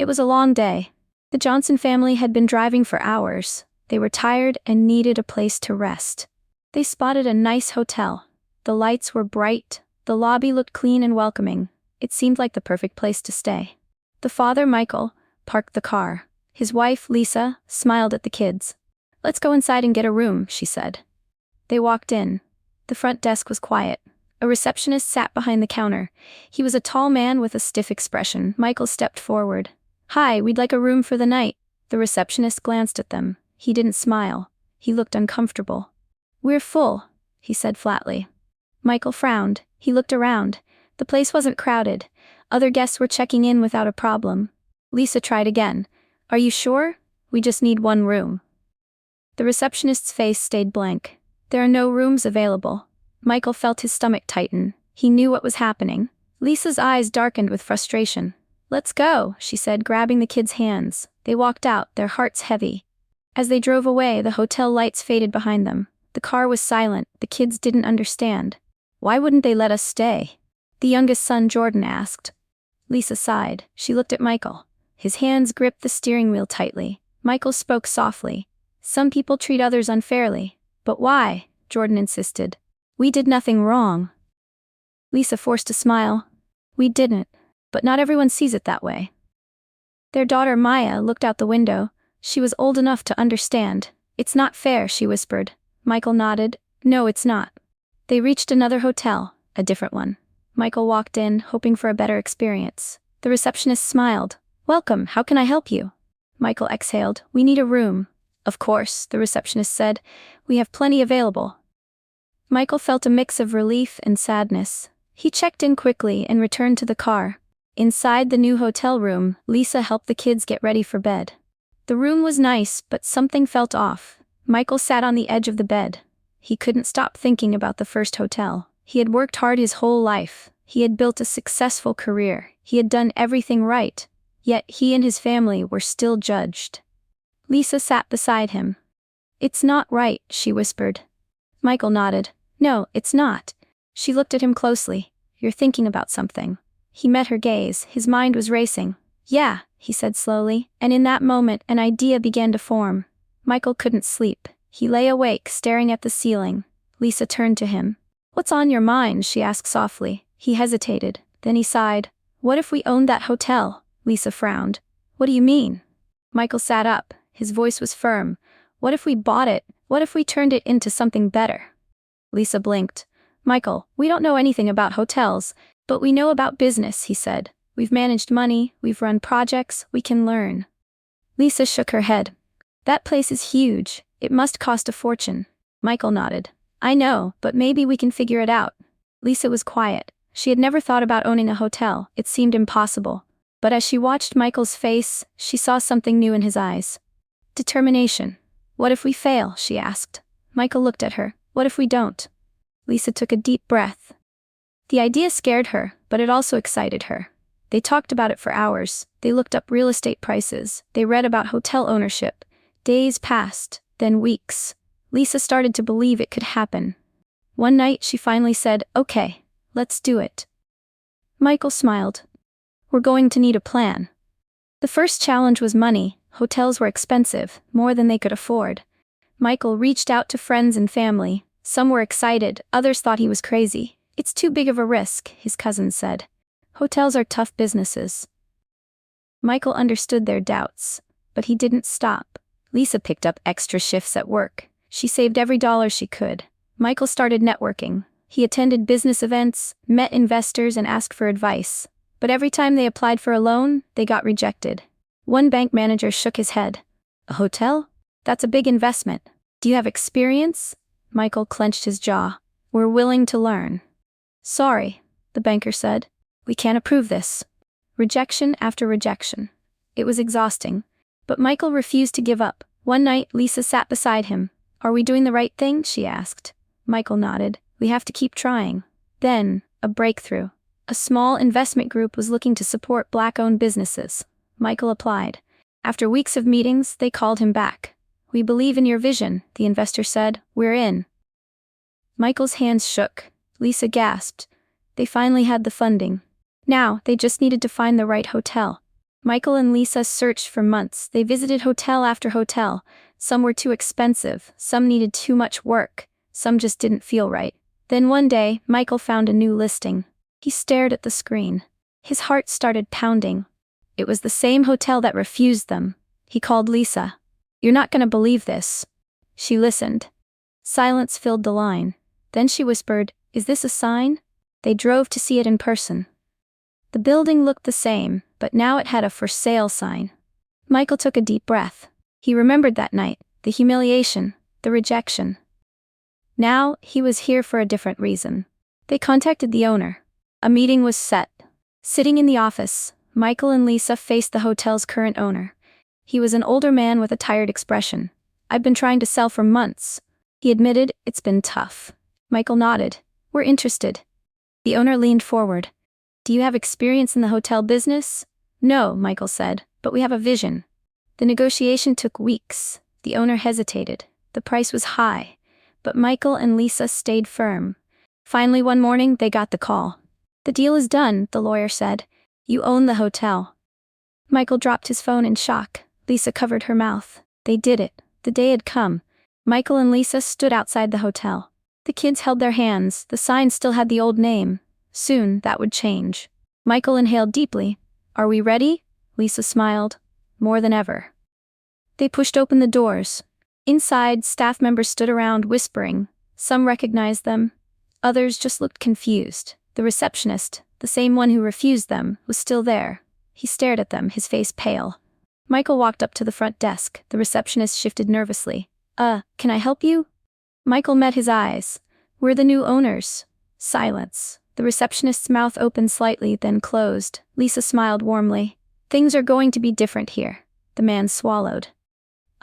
It was a long day. The Johnson family had been driving for hours. They were tired and needed a place to rest. They spotted a nice hotel. The lights were bright, the lobby looked clean and welcoming. It seemed like the perfect place to stay. The father, Michael, parked the car. His wife, Lisa, smiled at the kids. "Let's go inside and get a room," she said. They walked in. The front desk was quiet. A receptionist sat behind the counter. He was a tall man with a stiff expression. Michael stepped forward. "Hi, we'd like a room for the night." The receptionist glanced at them. He didn't smile. He looked uncomfortable. "We're full," he said flatly. Michael frowned. He looked around. The place wasn't crowded. Other guests were checking in without a problem. Lisa tried again. "Are you sure? We just need one room." The receptionist's face stayed blank. "There are no rooms available." Michael felt his stomach tighten. He knew what was happening. Lisa's eyes darkened with frustration. "Let's go," she said, grabbing the kids' hands. They walked out, their hearts heavy. As they drove away, the hotel lights faded behind them. The car was silent. The kids didn't understand. "Why wouldn't they let us stay?" the youngest son, Jordan, asked. Lisa sighed. She looked at Michael. His hands gripped the steering wheel tightly. Michael spoke softly. "Some people treat others unfairly." "But why?" Jordan insisted. "We did nothing wrong." Lisa forced a smile. "We didn't. But not everyone sees it that way." Their daughter Maya looked out the window. She was old enough to understand. "It's not fair," she whispered. Michael nodded. "No, it's not." They reached another hotel, a different one. Michael walked in, hoping for a better experience. The receptionist smiled. "Welcome, how can I help you?" Michael exhaled. "We need a room." "Of course," the receptionist said. "We have plenty available." Michael felt a mix of relief and sadness. He checked in quickly and returned to the car. Inside the new hotel room, Lisa helped the kids get ready for bed. The room was nice, but something felt off. Michael sat on the edge of the bed. He couldn't stop thinking about the first hotel. He had worked hard his whole life. He had built a successful career. He had done everything right. Yet he and his family were still judged. Lisa sat beside him. "It's not right," she whispered. Michael nodded. "No, it's not." She looked at him closely. "You're thinking about something." He met her gaze. His mind was racing. "Yeah," he said slowly, and in that moment an idea began to form. Michael couldn't sleep. He lay awake, staring at the ceiling. Lisa turned to him. "What's on your mind?" she asked softly. He hesitated. Then he sighed. "What if we owned that hotel?" Lisa frowned. "What do you mean?" Michael sat up. His voice was firm. "What if we bought it? What if we turned it into something better?" Lisa blinked. "Michael, we don't know anything about hotels, but we know about business," he said. "We've managed money, we've run projects, we can learn." Lisa shook her head. "That place is huge. It must cost a fortune." Michael nodded. "I know, but maybe we can figure it out." Lisa was quiet. She had never thought about owning a hotel. It seemed impossible. But as she watched Michael's face, she saw something new in his eyes. Determination. "What if we fail?" she asked. Michael looked at her. "What if we don't?" Lisa took a deep breath. The idea scared her, but it also excited her. They talked about it for hours. They looked up real estate prices. They read about hotel ownership. Days passed, then weeks. Lisa started to believe it could happen. One night she finally said, "Okay, let's do it." Michael smiled. "We're going to need a plan." The first challenge was money. Hotels were expensive, more than they could afford. Michael reached out to friends and family. Some were excited, others thought he was crazy. "It's too big of a risk," his cousins said. "Hotels are tough businesses." Michael understood their doubts, but he didn't stop. Lisa picked up extra shifts at work. She saved every dollar she could. Michael started networking. He attended business events, met investors, and asked for advice. But every time they applied for a loan, they got rejected. One bank manager shook his head. "A hotel? That's a big investment. Do you have experience?" Michael clenched his jaw. "We're willing to learn." "Sorry," the banker said. "We can't approve this." Rejection after rejection. It was exhausting. But Michael refused to give up. One night, Lisa sat beside him. "Are we doing the right thing?" she asked. Michael nodded. "We have to keep trying." Then, a breakthrough. A small investment group was looking to support Black-owned businesses. Michael applied. After weeks of meetings, they called him back. "We believe in your vision," the investor said. "We're in." Michael's hands shook. Lisa gasped. They finally had the funding. Now, they just needed to find the right hotel. Michael and Lisa searched for months. They visited hotel after hotel. Some were too expensive, some needed too much work, some just didn't feel right. Then one day, Michael found a new listing. He stared at the screen. His heart started pounding. It was the same hotel that refused them. He called Lisa. "You're not gonna believe this." She listened. Silence filled the line. Then she whispered, "Is this a sign?" They drove to see it in person. The building looked the same, but now it had a "for sale" sign. Michael took a deep breath. He remembered that night, the humiliation, the rejection. Now, he was here for a different reason. They contacted the owner. A meeting was set. Sitting in the office, Michael and Lisa faced the hotel's current owner. He was an older man with a tired expression. "I've been trying to sell for months," he admitted. "It's been tough." Michael nodded. "We're interested." The owner leaned forward. "Do you have experience in the hotel business?" "No," Michael said, "but we have a vision." The negotiation took weeks. The owner hesitated. The price was high, but Michael and Lisa stayed firm. Finally, one morning, they got the call. "The deal is done," the lawyer said. "You own the hotel." Michael dropped his phone in shock. Lisa covered her mouth. They did it. The day had come. Michael and Lisa stood outside the hotel. The kids held their hands. The sign still had the old name. Soon, that would change. Michael inhaled deeply. "Are we ready?" Lisa smiled. "More than ever." They pushed open the doors. Inside, staff members stood around, whispering. Some recognized them. Others just looked confused. The receptionist, the same one who refused them, was still there. He stared at them, his face pale. Michael walked up to the front desk. The receptionist shifted nervously. Can I help you?" Michael met his eyes. "We're the new owners." Silence. The receptionist's mouth opened slightly, then closed. Lisa smiled warmly. "Things are going to be different here." The man swallowed.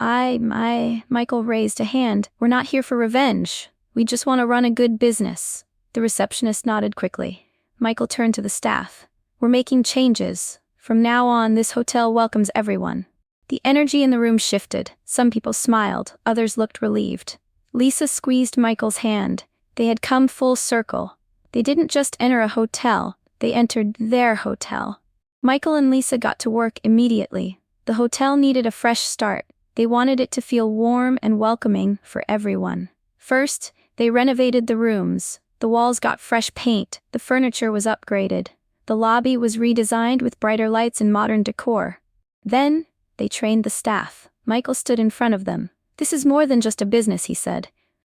Michael raised a hand. "We're not here for revenge. We just want to run a good business." The receptionist nodded quickly. Michael turned to the staff. "We're making changes. From now on, this hotel welcomes everyone." The energy in the room shifted. Some people smiled, others looked relieved. Lisa squeezed Michael's hand. They had come full circle. They didn't just enter a hotel, they entered their hotel. Michael and Lisa got to work immediately. The hotel needed a fresh start. They wanted it to feel warm and welcoming for everyone. First, they renovated the rooms. The walls got fresh paint, the furniture was upgraded. The lobby was redesigned with brighter lights and modern decor. Then, they trained the staff. Michael stood in front of them. "This is more than just a business," he said.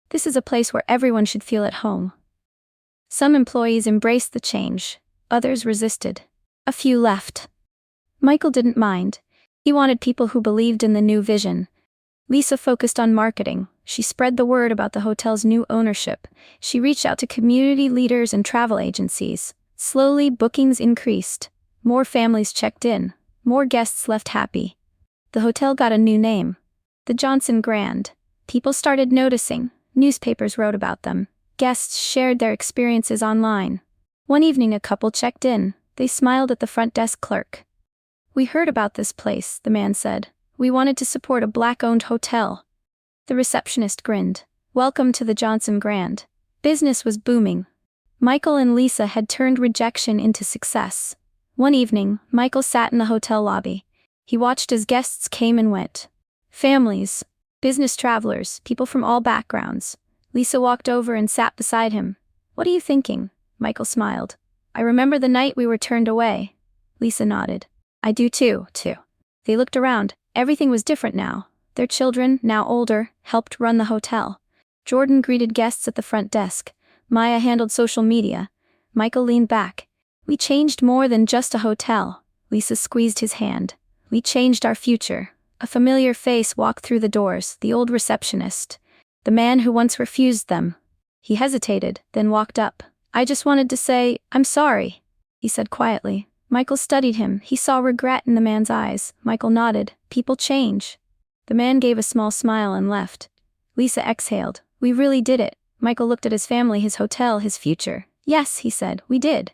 "This is a place where everyone should feel at home." Some employees embraced the change. Others resisted. A few left. Michael didn't mind. He wanted people who believed in the new vision. Lisa focused on marketing. She spread the word about the hotel's new ownership. She reached out to community leaders and travel agencies. Slowly, bookings increased. More families checked in. More guests left happy. The hotel got a new name. The Johnson Grand. People started noticing. Newspapers wrote about them. Guests shared their experiences online. One evening, a couple checked in. They smiled at the front desk clerk. "We heard about this place," the man said. "We wanted to support a Black-owned hotel." The receptionist grinned. "Welcome to the Johnson Grand." Business was booming. Michael and Lisa had turned rejection into success. One evening, Michael sat in the hotel lobby. He watched as guests came and went. Families, business travelers, people from all backgrounds. Lisa walked over and sat beside him. "What are you thinking?" Michael smiled. "I remember the night we were turned away." Lisa nodded. "I do too. They looked around. Everything was different now. Their children, now older, helped run the hotel. Jordan greeted guests at the front desk. Maya handled social media. Michael leaned back. "We changed more than just a hotel." Lisa squeezed his hand. "We changed our future." A familiar face walked through the doors, the old receptionist. The man who once refused them. He hesitated, then walked up. "I just wanted to say, I'm sorry," he said quietly. Michael studied him. He saw regret in the man's eyes. Michael nodded. "People change." The man gave a small smile and left. Lisa exhaled. "We really did it." Michael looked at his family, his hotel, his future. "Yes," he said, "we did."